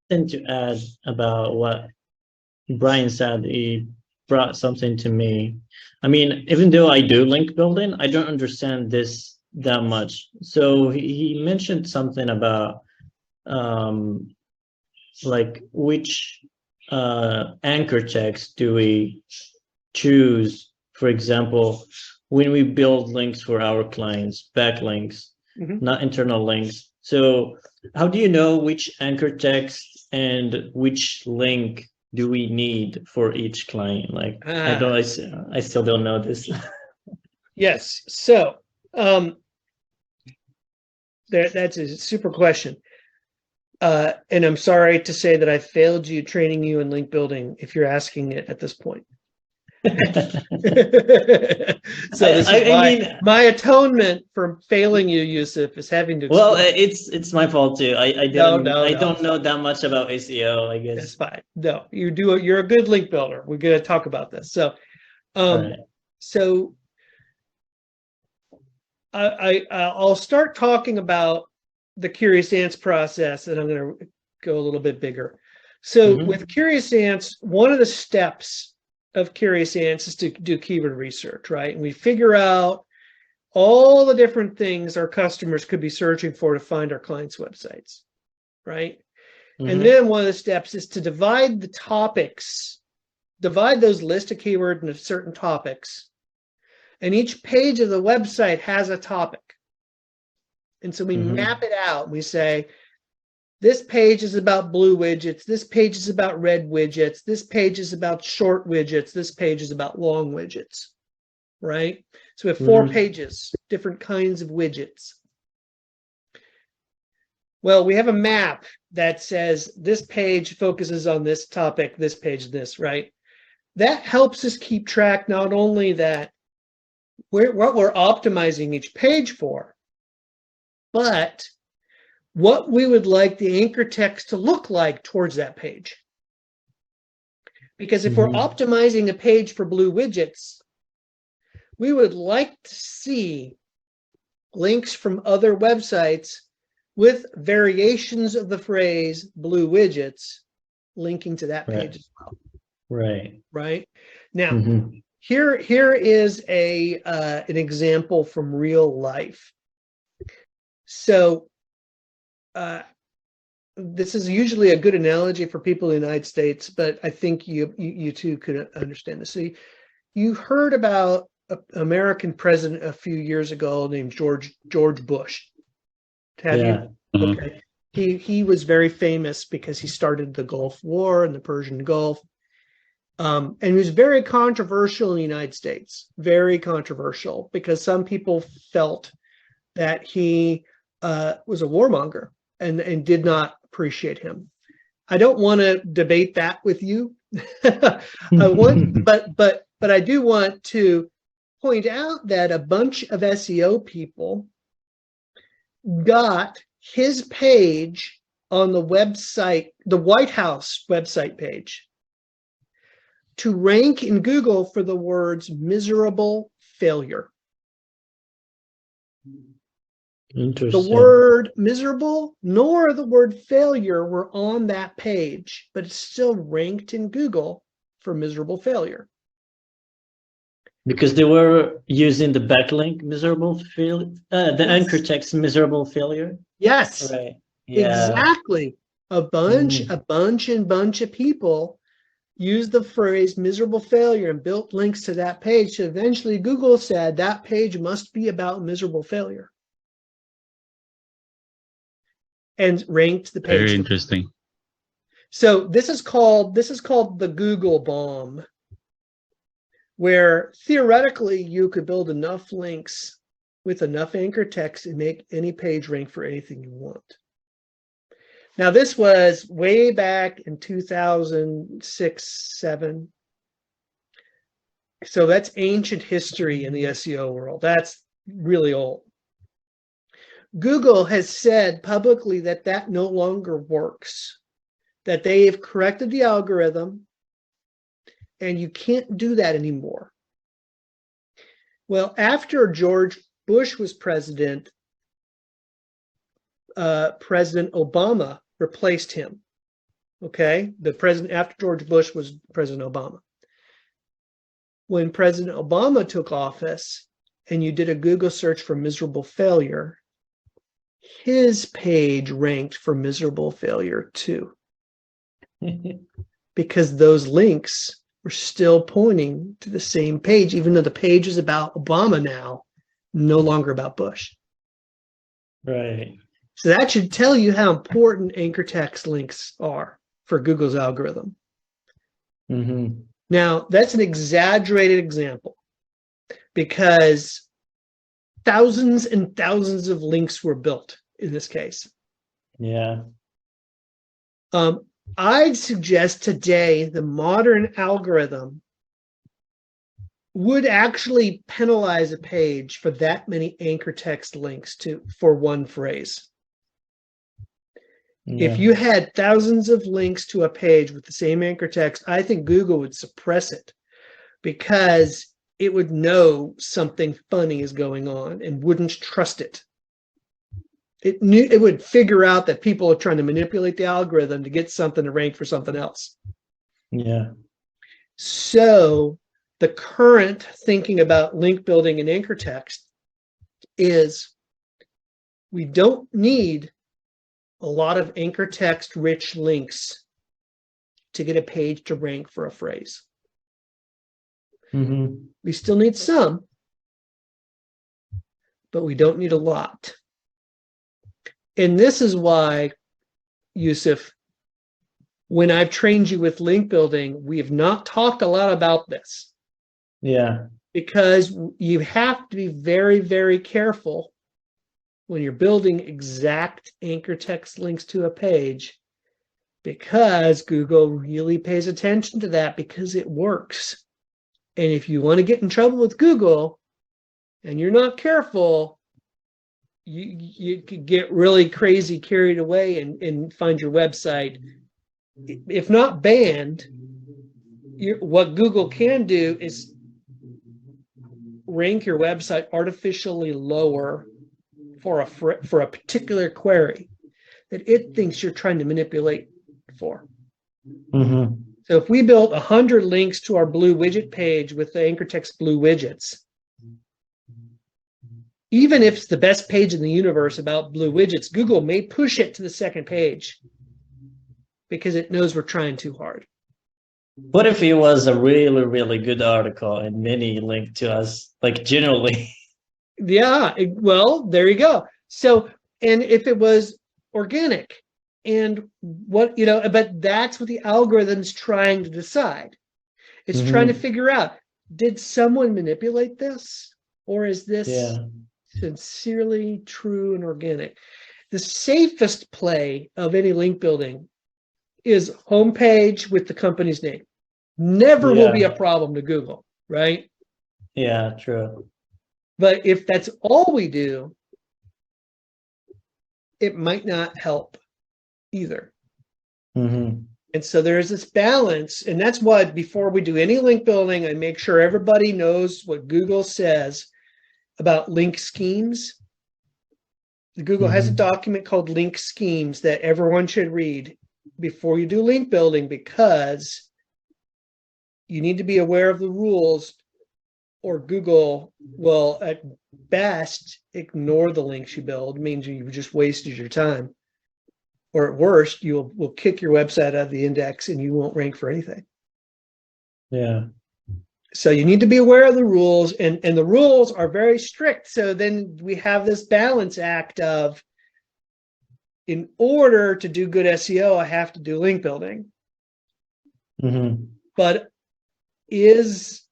something to add about what Brian said. He brought something to me. I mean, even though I do link building, I don't understand this that much. So he mentioned something about like which anchor text do we choose, for example, when we build links for our clients, backlinks, not internal links. So how do you know which anchor text and which link do we need for each client? Like, I still don't know this. Yes. So that's a super question. And I'm sorry to say that I failed you training you in link building if you're asking it at this point. So this is my atonement for failing you, Yusuf, is having to explain. Well, it's my fault too. I don't know that much about SEO, I guess. That's fine. No, you're a good link builder. We're going to talk about this. So so I'll start talking about the Curious Ants process, and I'm going to go a little bit bigger. So with Curious Ants, one of the steps of Curious Ants is to do keyword research, right? And we figure out all the different things our customers could be searching for to find our clients' websites, right? And then one of the steps is to divide the topics, divide those list of keywords into certain topics. And each page of the website has a topic. And so we map it out. We say, this page is about blue widgets. This page is about red widgets. This page is about short widgets. This page is about long widgets, right? So we have 4 pages, different kinds of widgets. Well, we have a map that says this page focuses on this topic, this page, this, right? That helps us keep track not only that what we're optimizing each page for, but what we would like the anchor text to look like towards that page. Because if we're optimizing a page for blue widgets, we would like to see links from other websites with variations of the phrase blue widgets linking to that page as well. Right. Now, here is an example from real life. So this is usually a good analogy for people in the United States, but I think you too could understand this. So you heard about an American president a few years ago named George Bush. Have you? Okay. He was very famous because he started the Gulf War and the Persian Gulf. And he was very controversial in the United States, very controversial, because some people felt that he was a warmonger and did not appreciate him. I don't want to debate that with you. But I do want to point out that a bunch of SEO people got his page on the website, the White House website page, to rank in Google for the words miserable failure. Interesting. The word miserable nor the word failure were on that page, but it's still ranked in Google for miserable failure. Because they were using the backlink miserable failure, the anchor text miserable failure. Yes, right. Yeah. Exactly. A bunch of people used the phrase miserable failure and built links to that page. So eventually Google said that page must be about miserable failure. And ranked the page. Very interesting. So this is called the Google bomb, where theoretically you could build enough links with enough anchor text and make any page rank for anything you want. Now, this was way back in 2006-07. So that's ancient history in the SEO world. That's really old. Google has said publicly that that no longer works, that they have corrected the algorithm, and you can't do that anymore. Well, after George Bush was president, President Obama replaced him. Okay, the president after George Bush was President Obama. When President Obama took office and you did a Google search for miserable failure, his page ranked for miserable failure too, because those links were still pointing to the same page, even though the page is about Obama now, no longer about Bush. Right. So that should tell you how important anchor text links are for Google's algorithm. Mm-hmm. Now, that's an exaggerated example because thousands and thousands of links were built in this case. Yeah. I'd suggest today the modern algorithm would actually penalize a page for that many anchor text links for one phrase. Yeah. If you had thousands of links to a page with the same anchor text, I think Google would suppress it because it would know something funny is going on and wouldn't trust it. It would figure out that people are trying to manipulate the algorithm to get something to rank for something else. Yeah. So the current thinking about link building and anchor text is we don't need a lot of anchor text rich links to get a page to rank for a phrase. Mm-hmm. We still need some, but we don't need a lot. And this is why, Yusuf, when I've trained you with link building, we have not talked a lot about this. Yeah. Because you have to be very, very careful when you're building exact anchor text links to a page, because Google really pays attention to that because it works. And if you want to get in trouble with Google and you're not careful, you could get really crazy, carried away, and find your website, if not banned, what Google can do is rank your website artificially lower for a particular query that it thinks you're trying to manipulate for. Mm-hmm. So if we built 100 links to our blue widget page with the anchor text blue widgets, even if it's the best page in the universe about blue widgets, Google may push it to the second page because it knows we're trying too hard. What if it was a really, really good article and many linked to us, like generally? Yeah, well, there you go. So, and if it was organic, and what, but that's what the algorithm's trying to decide. It's trying to figure out, did someone manipulate this? Or is this sincerely true and organic? The safest play of any link building is homepage with the company's name. Never will be a problem to Google, right? Yeah, true. But if that's all we do, it might not help either. Mm-hmm. And so there's this balance. And that's why before we do any link building, I make sure everybody knows what Google says about link schemes. Google has a document called Link Schemes that everyone should read before you do link building, because you need to be aware of the rules, or Google will at best ignore the links you build. It means you just wasted your time. Or at worst, will kick your website out of the index and you won't rank for anything. Yeah. So you need to be aware of the rules, and the rules are very strict. So then we have this balance act of, in order to do good SEO, I have to do link building. Mm-hmm. But is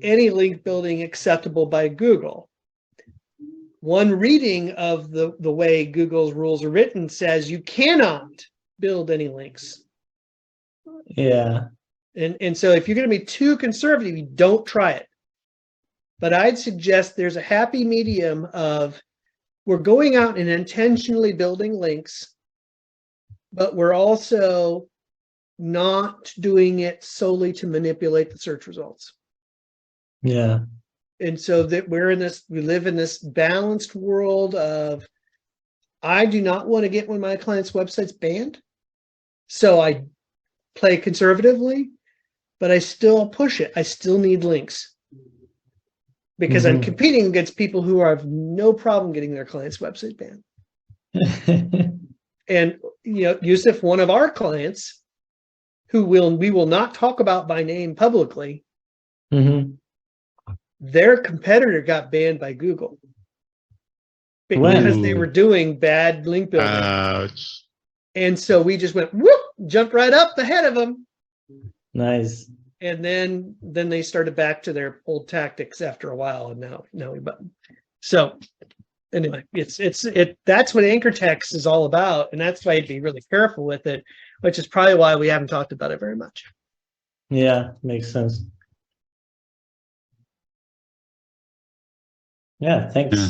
any link building acceptable by Google? One reading of the way Google's rules are written says you cannot build any links. Yeah. And so if you're going to be too conservative, you don't try it. But I'd suggest there's a happy medium of, we're going out and intentionally building links, but we're also not doing it solely to manipulate the search results. Yeah. And so that we live in this balanced world of, I do not want to get one of my clients' websites banned. So I play conservatively, but I still push it. I still need links because I'm competing against people who have no problem getting their client's website banned. And Yusuf, one of our clients, who we will not talk about by name publicly, their competitor got banned by Google because they were doing bad link building. Ouch. And so we just went whoop, jumped right up ahead of them. Nice. And then they started back to their old tactics after a while, and now we button. So anyway, that's what anchor text is all about, and that's why you'd be really careful with it, which is probably why we haven't talked about it very much. Yeah, makes sense. Yeah, thanks. Yeah.